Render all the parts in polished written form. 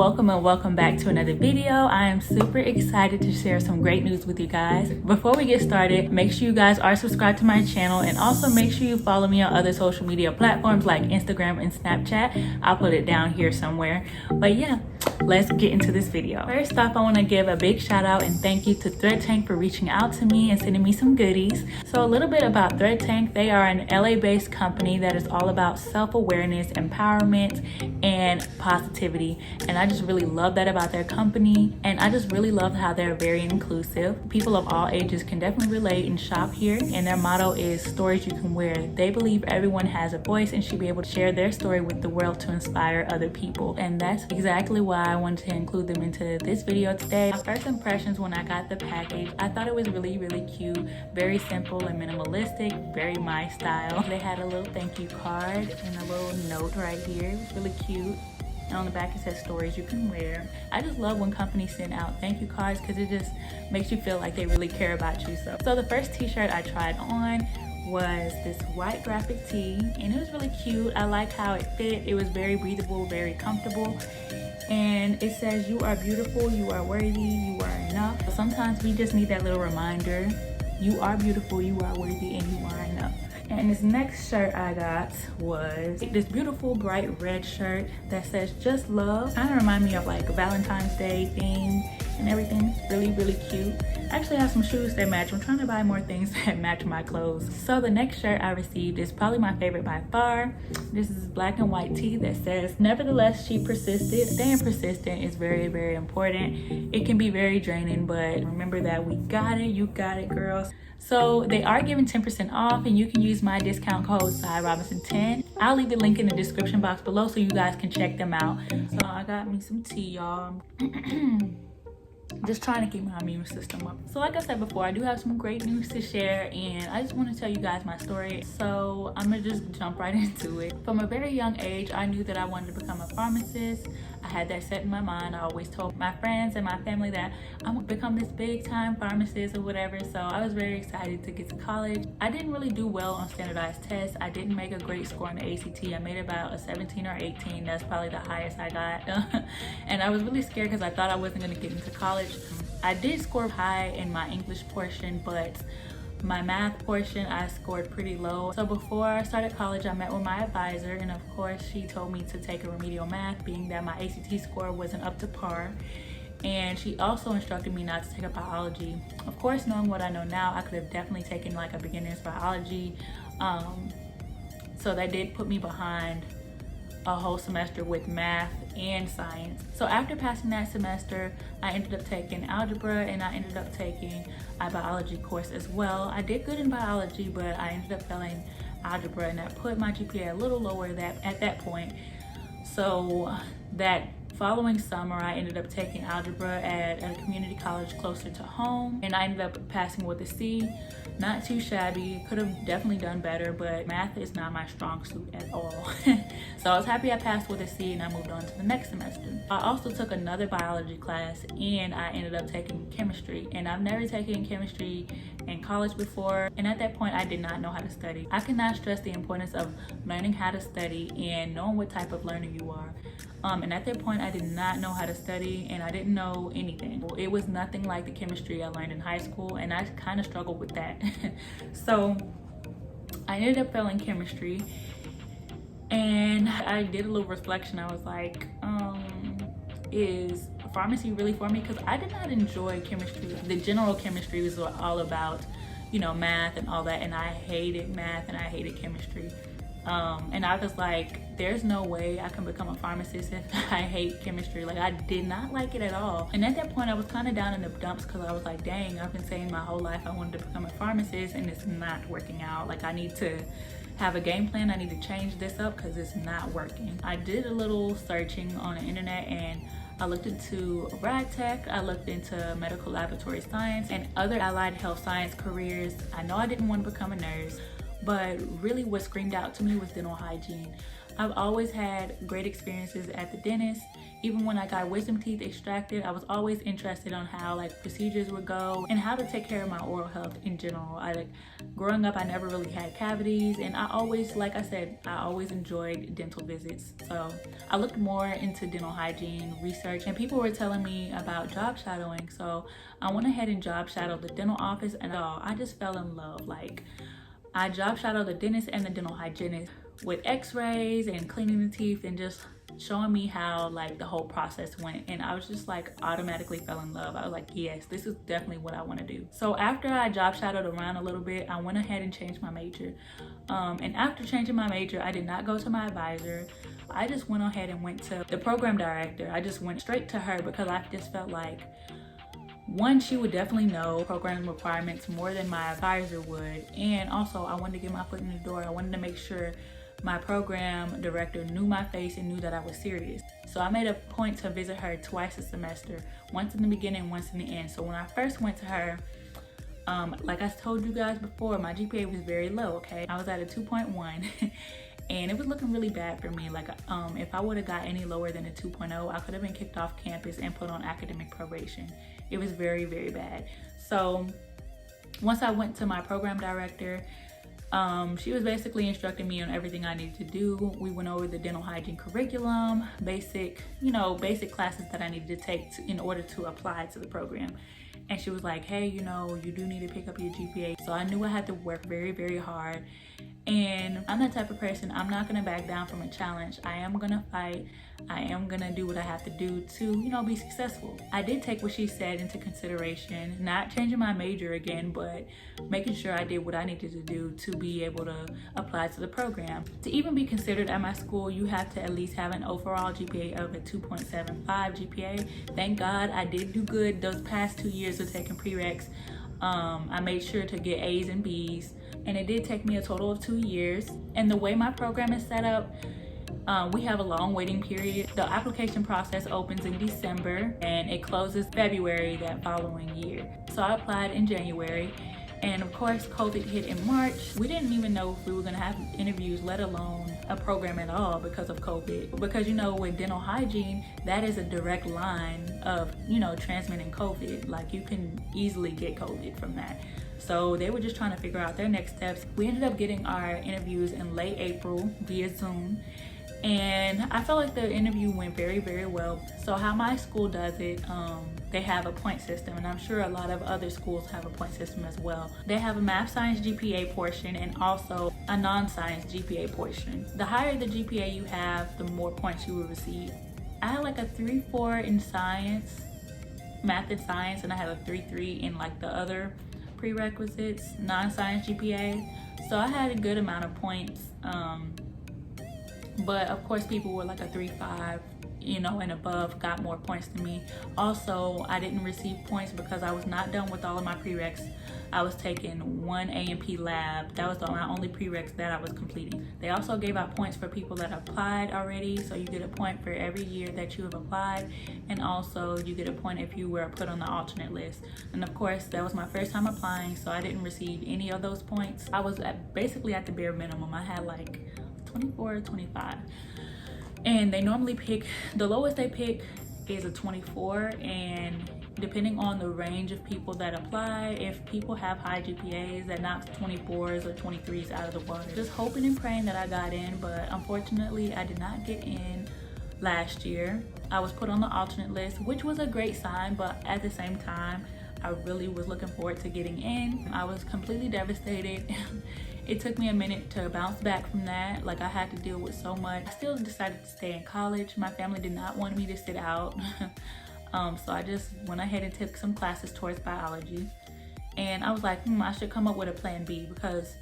welcome and welcome back to another video. I am super excited to share some great news with you guys. Before we get started, make sure you guys are subscribed to my channel and also make sure you follow me on other social media platforms like Instagram and Snapchat. I'll put it down here somewhere. But yeah, let's get into this video. First off, I want to give a big shout out and thank you to Thread Tank for reaching out to me and sending me some goodies. So a little bit about Thread Tank. They are an LA-based company that is all about self-awareness, empowerment, and positivity. And I just really love that about their company. And I just really love how they're very inclusive. People of all ages can definitely relate and shop here. And their motto is stories you can wear. They believe everyone has a voice and should be able to share their story with the world to inspire other people. And that's exactly why I wanted to include them into this video today. My first impressions when I got the package, I thought it was really cute, very simple and minimalistic, very my style. They had a little thank you card and a little note right here. It was really cute. And on the back it says stories you can wear. I just love when companies send out thank you cards because it just makes you feel like they really care about you. So the first t-shirt I tried on was this white graphic tee and it was really cute. I liked how it fit. It was very breathable, very comfortable. And it says you are beautiful, you are worthy, you are enough. Sometimes we just need that little reminder. You are beautiful, you are worthy, and you are enough. And this next shirt I got was this beautiful bright red shirt that says just love. Kind of remind me of like a Valentine's Day theme and everything. It's really cute. I actually have some shoes that match. I'm trying to buy more things that match my clothes. So the next shirt I received is probably my favorite by far. This is black and white tee that says nevertheless she persisted. Staying persistent is very important. It can be very draining, but remember that we got it. You got it, girls. So they are giving 10% off and you can use my discount code CyRobinson10. I'll leave the link in the description box below so you guys can check them out. So I got me some tea, y'all. Just trying to keep my immune system up. So like I said before, I do have some great news to share and I just want to tell you guys my story. So I'm gonna just jump right into it. From a very young age, I knew that I wanted to become a pharmacist. I had that set in my mind. I always told my friends and my family that I'm gonna become this big time pharmacist or whatever. So I was very excited to get to college. I didn't really do well on standardized tests. I didn't make a great score on the ACT. I made about a 17 or 18. That's probably the highest I got. And I was really scared because I thought I wasn't gonna get into college. I did score high in my English portion, but my math portion I scored pretty low. So before I started college, I met with my advisor and of course she told me to take a remedial math, being that my ACT score wasn't up to par. And she also instructed me not to take up biology. Of course, knowing what I know now, I could have definitely taken like a beginner's biology. So that did put me behind a whole semester with math and science. So after passing that semester, I ended up taking algebra and I ended up taking a biology course as well. I did good in biology, but I ended up failing algebra and that put my GPA a little lower at that point. So that following summer, I ended up taking algebra at a community college closer to home and I ended up passing with a C. Not too shabby, could have definitely done better, but math is not my strong suit at all. So I was happy I passed with a C and I moved on to the next semester. I also took another biology class and I ended up taking chemistry. And I've never taken chemistry in college before. And at that point, I did not know how to study. I cannot stress the importance of learning how to study and knowing what type of learner you are. And at that point, I did not know how to study and I didn't know anything. It was nothing like the chemistry I learned in high school and I kind of struggled with that. So I ended up failing chemistry and I did a little reflection. I was like, is pharmacy really for me? Because I did not enjoy chemistry. The general chemistry was all about, you know, math and all that, and I hated math and I hated chemistry. And I was like, there's no way I can become a pharmacist if I hate chemistry. Like, I did not like it at all. And at that point, I was kind of down in the dumps because I was like, dang, I've been saying my whole life I wanted to become a pharmacist and it's not working out. Like, I need to have a game plan. I need to change this up because it's not working. I did a little searching on the internet and I looked into rad tech, I looked into medical laboratory science and other allied health science careers. I know I didn't want to become a nurse, but really what screamed out to me was dental hygiene. I've always had great experiences at the dentist. Even when I got wisdom teeth extracted, I was always interested on how like procedures would go and how to take care of my oral health in general. Growing up, I never really had cavities, and I always, like I said, I always enjoyed dental visits. So I looked more into dental hygiene research, and people were telling me about job shadowing. So I went ahead and job shadowed the dental office, and I just fell in love. Like, I job shadowed the dentist and the dental hygienist with x-rays and cleaning the teeth and just showing me how like the whole process went, and I was just like automatically fell in love. I was like, yes, this is definitely what I want to do. So after I job shadowed around a little bit, I went ahead and changed my major, and after changing my major, I did not go to my advisor. I just went ahead and went to the program director. I just went straight to her because I just felt like, one, she would definitely know program requirements more than my advisor would, and also I wanted to get my foot in the door. I wanted to make sure my program director knew my face and knew that I was serious. So I made a point to visit her twice a semester, once in the beginning, once in the end. So when I first went to her, like I told you guys before, my GPA was very low, okay? I was at a 2.1 and it was looking really bad for me. Like, if I would have got any lower than a 2.0, I could have been kicked off campus and put on academic probation. It was very, very bad. So once I went to my program director, she was basically instructing me on everything I needed to do. We went over the dental hygiene curriculum, basic classes that I needed to take in order to apply to the program. And she was like, hey, you do need to pick up your GPA. So I knew I had to work very, very hard. And I'm that type of person, I'm not gonna back down from a challenge. I am gonna fight. I am gonna do what I have to do to, be successful. I did take what she said into consideration, not changing my major again, but making sure I did what I needed to do to be able to apply to the program. To even be considered at my school, you have to at least have an overall GPA of a 2.75 GPA. Thank God I did do good those past 2 years of taking prereqs. I made sure to get A's and B's, and it did take me a total of 2 years. And the way my program is set up, we have a long waiting period. The application process opens in December and it closes February that following year. So I applied in January, and of course COVID hit in March. We didn't even know if we were gonna have interviews, let alone a program at all, because of COVID. Because with dental hygiene, that is a direct line of transmitting COVID. Like, you can easily get COVID from that. So they were just trying to figure out their next steps. We ended up getting our interviews in late April via Zoom, and I felt like the interview went very, very well. So how my school does it, they have a point system, and I'm sure a lot of other schools have a point system as well. They have a math science GPA portion and also a non-science GPA portion. The higher the GPA you have, the more points you will receive. I had like a 3.4 in science, math and science, and I had a 3.3 in like the other prerequisites, non-science GPA. So I had a good amount of points, but of course people were like a 3.5 and above got more points than me. Also, I didn't receive points because I was not done with all of my prereqs. I was taking one A&P lab. That was my only prereqs that I was completing. They also gave out points for people that applied already, so you get a point for every year that you have applied, and also you get a point if you were put on the alternate list. And of course, that was my first time applying, so I didn't receive any of those points. I was basically at the bare minimum. I had like 24 or 25. And they normally pick, the lowest they pick is a 24, and depending on the range of people that apply, if people have high GPAs, that knocks 24s or 23s out of the water. Just hoping and praying that I got in, but unfortunately I did not get in last year. I was put on the alternate list, which was a great sign, but at the same time, I really was looking forward to getting in. I was completely devastated. It took me a minute to bounce back from that. Like, I had to deal with so much. I still decided to stay in college. My family did not want me to sit out. So I just went ahead and took some classes towards biology. And I was like, I should come up with a plan B, because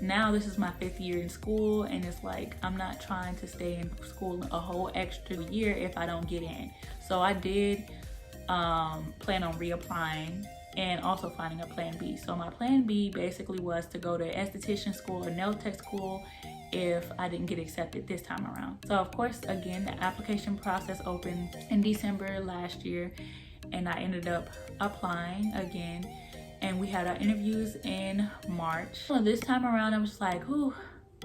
now this is my 5th year in school, and it's like, I'm not trying to stay in school a whole extra year if I don't get in. So I did plan on reapplying and also finding a plan B. So my plan B basically was to go to esthetician school or nail tech school if I didn't get accepted this time around. So of course, again, the application process opened in December last year, and I ended up applying again, and we had our interviews in March. So this time around, I was like,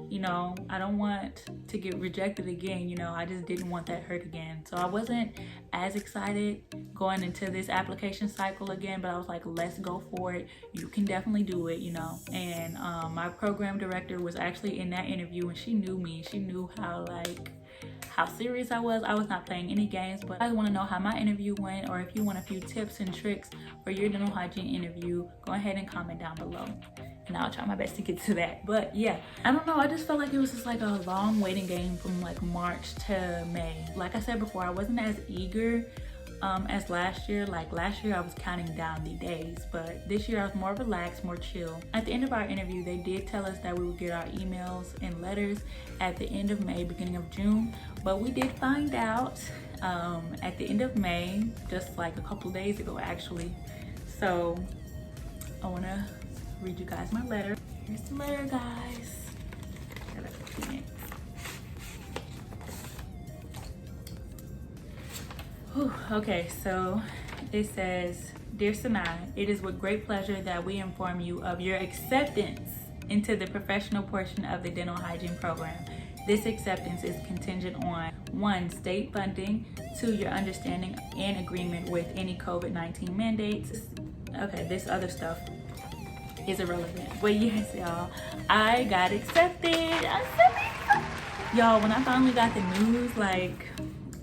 you know, I don't want to get rejected again. You know, I just didn't want that hurt again. So I wasn't as excited going into this application cycle again, but I was like, let's go for it. You can definitely do it, you know. And my program director was actually in that interview, and she knew me. She knew how serious I was. I was not playing any games. But I want to know how my interview went, or if you want a few tips and tricks for your dental hygiene interview, go ahead and comment down below, and I'll try my best to get to that. But yeah, I don't know, I just felt like it was just like a long waiting game from like March to May. Like I said before, I wasn't as eager as last year. Like last year I was counting down the days, but this year I was more relaxed, more chill. At the end of our interview, they did tell us that we would get our emails and letters at the end of May, beginning of June, but we did find out at the end of May, just like a couple days ago actually. So I want to read you guys my letter. Here's the letter, guys. Got a 15 minutes. Whew. Okay, so it says, "Dear Sanai, it is with great pleasure that we inform you of your acceptance into the professional portion of the dental hygiene program. This acceptance is contingent on 1. State funding, 2. Your understanding and agreement with any COVID-19 mandates." Okay, this other stuff is irrelevant. But yes, y'all, I got accepted. I'm so excited. Y'all, when I finally got the news, like,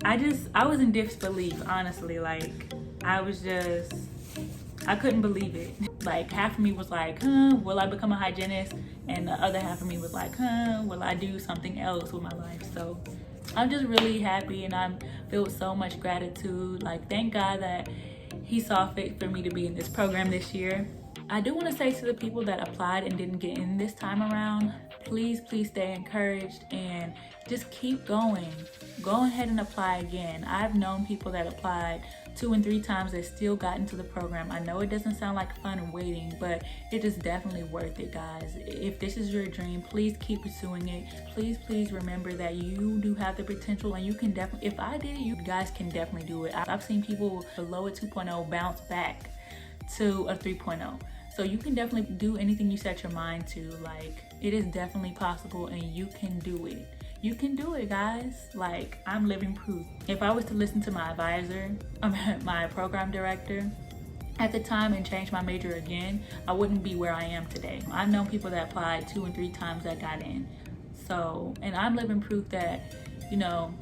I was in disbelief, honestly. Like, I couldn't believe it. Like, half of me was like, will I become a hygienist? And the other half of me was like, will I do something else with my life? So I'm just really happy, and I feel so much gratitude. Like, thank God that he saw fit for me to be in this program this year. I do want to say to the people that applied and didn't get in this time around, please stay encouraged and just keep going. Go ahead and apply again. I've known people that applied 2 and 3 times that still got into the program. I know it doesn't sound like fun and waiting, but it is definitely worth it, guys. If this is your dream, please keep pursuing it. Please remember that you do have the potential, and you can definitely, if I did it, you guys can definitely do it. I've seen people below a 2.0 bounce back to a 3.0. So you can definitely do anything you set your mind to. Like, it is definitely possible, and you can do it. You can do it, guys. Like, I'm living proof. If I was to listen to my advisor, my program director at the time, and change my major again, I wouldn't be where I am today. I've known people that applied 2 and 3 times that got in. So, and I'm living proof that, you know,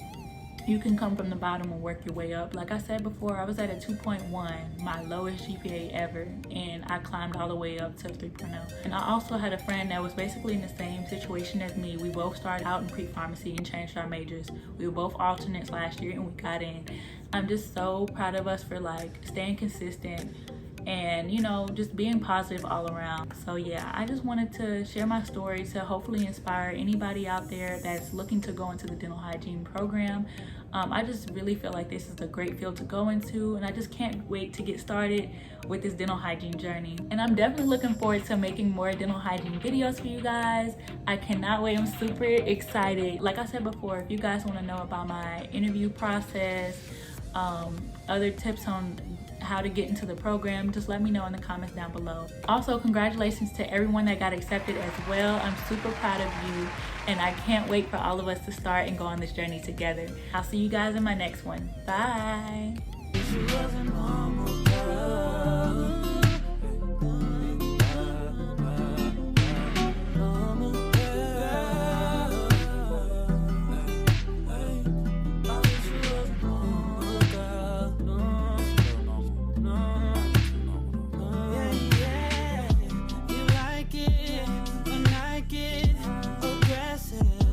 you can come from the bottom and work your way up. Like I said before, I was at a 2.1, my lowest GPA ever, and I climbed all the way up to 3.0. And I also had a friend that was basically in the same situation as me. We both started out in pre-pharmacy and changed our majors. We were both alternates last year, and we got in. I'm just so proud of us for like staying consistent and, you know, just being positive all around. So yeah, I just wanted to share my story to hopefully inspire anybody out there that's looking to go into the dental hygiene program. I just really feel like this is a great field to go into, and I just can't wait to get started with this dental hygiene journey. And I'm definitely looking forward to making more dental hygiene videos for you guys. I cannot wait. I'm super excited. Like I said before, if you guys want to know about my interview process, other tips on how to get into the program, just let me know in the comments down below. Also, congratulations to everyone that got accepted as well. I'm super proud of you, and I can't wait for all of us to start and go on this journey together. I'll see you guys in my next one. Bye.